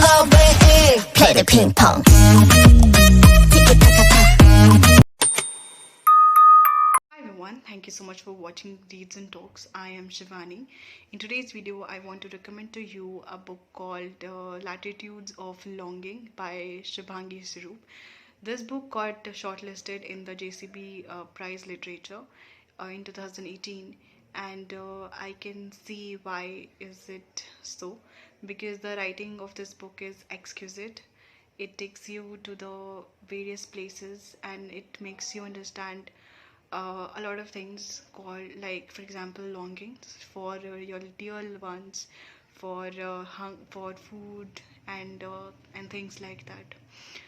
play the ping pong. Hi everyone, thank you so much for watching Reads and Talks. I am Shivani. In today's video, I want to recommend to you a book called Latitudes of Longing by Shubhangi Swaroop. This book got shortlisted in the JCB Prize Literature in 2018, and I can see why is it so, because the writing of this book is exquisite. It takes you to the various places and it makes you understand a lot of things called, like for example, longings for your dear ones, for food and things like that.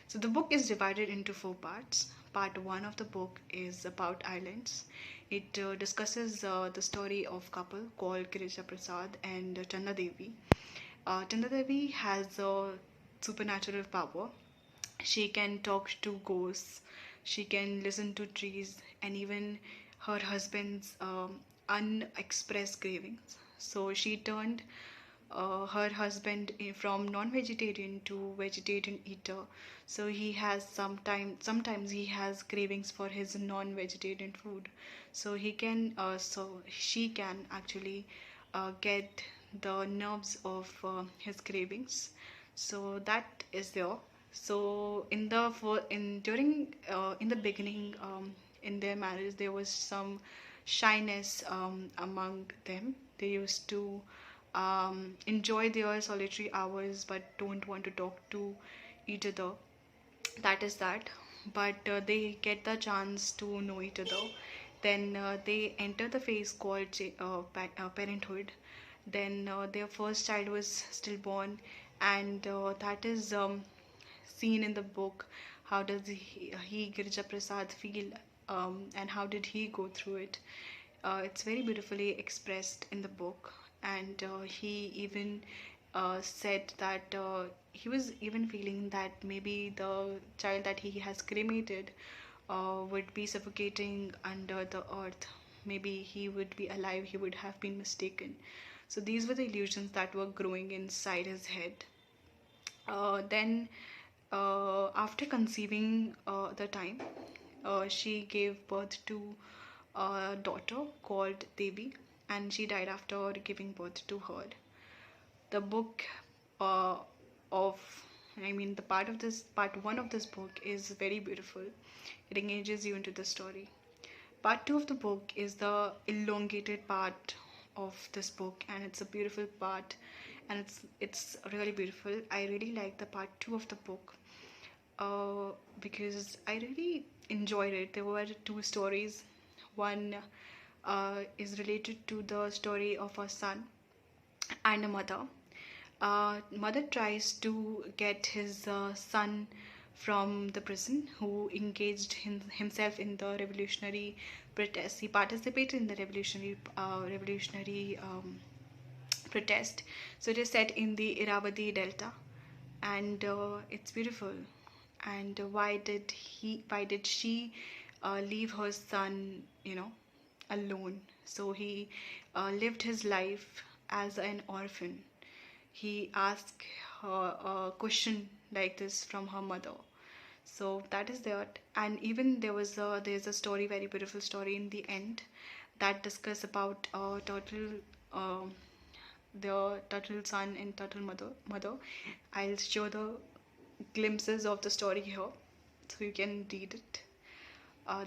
So the book is divided into four parts. Part one of the book is about islands. It discusses the story of couple called Girija Prasad and Channa Devi. Channa Devi has a supernatural power. She can talk to ghosts, she can listen to trees, and even her husband's unexpressed cravings. So she turned her husband from non-vegetarian to vegetarian eater. So he has sometimes he has cravings for his non-vegetarian food. So she can actually get the nerves of his cravings. So that is there. So in the for in during in the beginning, in their marriage, there was some shyness among them. They used to enjoy their solitary hours but don't want to talk to each other. That is that. But they get the chance to know each other. Then they enter the phase called parenthood. Then their first child was stillborn, and that is seen in the book. How does he Girija Prasad feel, and how did he go through it? It's very beautifully expressed in the book, and he even said that he was even feeling that maybe the child that he has cremated would be suffocating under the earth. Maybe he would be alive, he would have been mistaken. So these were the illusions that were growing inside his head. Then, after conceiving the time, she gave birth to a daughter called Devi, and she died after giving birth to her. The book uh, of the part one of this book is very beautiful. It engages you into the story. Part two of the book is the elongated part of this book, and it's a beautiful part, and it's really beautiful. I really like the part two of the book because I really enjoyed it. There were two stories. One is related to the story of a son and a mother. Mother tries to get his son from the prison, who engaged himself in the revolutionary protest. He participated in the revolutionary protest. So it is set in the Irrawaddy Delta, and it's beautiful. And why did she leave her son, alone? So he lived his life as an orphan. He asked her a question like this from her mother. So that is that. And even there's a story, very beautiful story in the end, that discuss about um the turtle son and turtle mother. I'll show the glimpses of the story here so you can read it.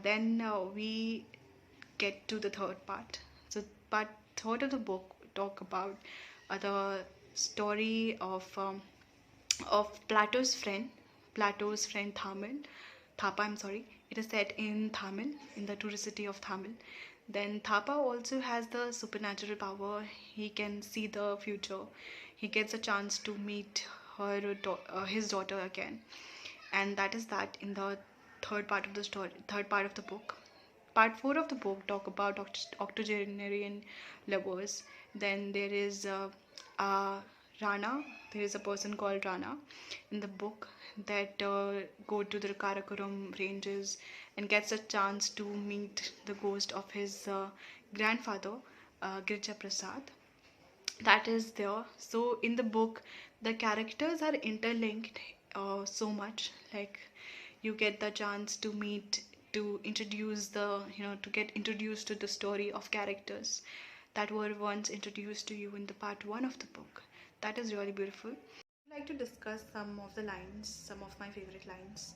Then we get to the third part. So part third of the book talk about the story of Plato's friend Thapa. I'm sorry. It is set in Tamil, in the tourist city of Tamil. Then Thapa also has the supernatural power. He can see the future. He gets a chance to meet his daughter again, and that is that in the third part of the book. Part 4 of the book talk about octogenarian lovers. Then there is Rana. There is a person called Rana in the book that go to the Karakoram ranges and gets a chance to meet the ghost of his grandfather, Girija Prasad. that is there. So in the book, the characters are interlinked so much. Like you get the chance to meet, to introduce the, to get introduced to the story of characters that were once introduced to you in the part one of the book. That is really beautiful. I'd like to discuss some of the lines, some of my favorite lines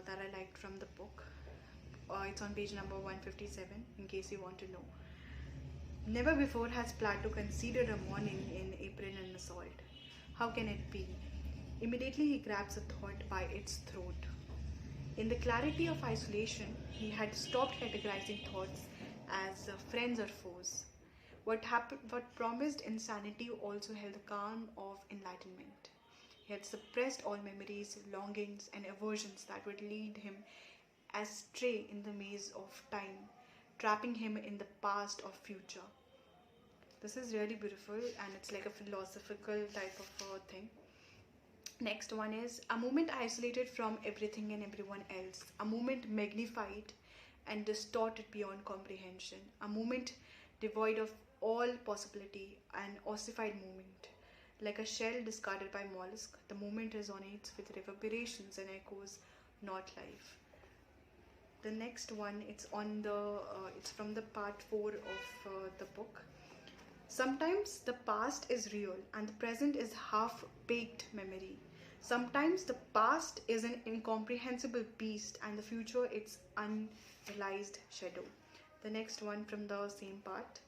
that I liked from the book. It's on page number 157 in case you want to know. Never before has Plato considered a morning in April an assault. How can it be? Immediately he grabs a thought by its throat. In the clarity of isolation, he had stopped categorizing thoughts as friends or foes. What promised insanity also held the calm of enlightenment. He had suppressed all memories, longings, and aversions that would lead him astray in the maze of time, trapping him in the past or future. This is really beautiful and it's like a philosophical type of thing. Next one is a moment isolated from everything and everyone else, a moment magnified and distorted beyond comprehension, a moment devoid of all possibility, an ossified moment. Like a shell discarded by mollusk, the moment resonates with reverberations and echoes, not life. The next one, it's from the part 4 of the book. Sometimes the past is real and the present is half baked memory. Sometimes the past is an incomprehensible beast and the future its unrealized shadow. The next one from the same part.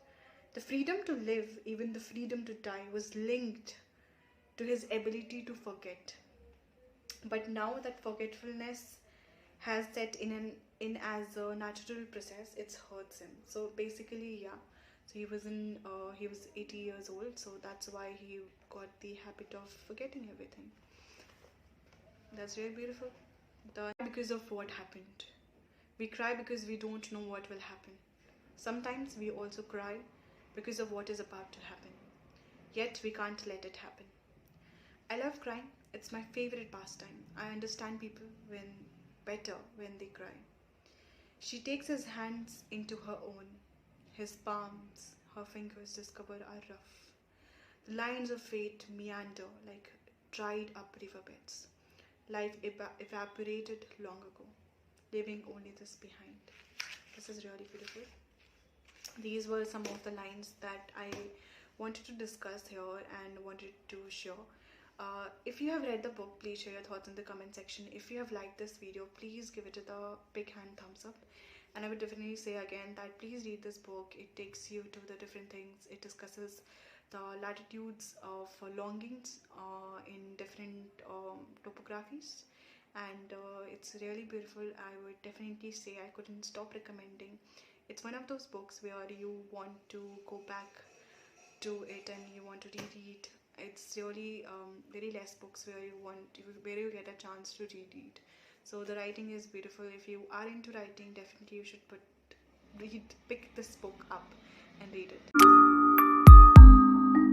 The freedom to live, even the freedom to die, was linked to his ability to forget. But now that forgetfulness has set in as a natural process, it hurts him. So basically, yeah. So he was 80 years old, so that's why he got the habit of forgetting everything. That's really beautiful. Because of what happened. We cry because we don't know what will happen. Sometimes we also cry because of what is about to happen. Yet we can't let it happen. I love crying. It's my favorite pastime. I understand people better when they cry. She takes his hands into her own. His palms, her fingers discovered are rough. The lines of fate meander like dried up riverbeds. Life evaporated long ago, leaving only this behind. This is really beautiful. These were some of the lines that I wanted to discuss here and wanted to share. If you have read the book, please share your thoughts in the comment section. If you have liked this video, please give it a big hand thumbs up. And I would definitely say again that please read this book. It takes you to the different things. It discusses the latitudes of longings in different topographies, and it's really beautiful. I would definitely say I couldn't stop recommending. It's one of those books where you want to go back to it and you want to reread. It's really very less books where you get a chance to reread. So the writing is beautiful. If you are into writing, definitely you should pick this book up and read it.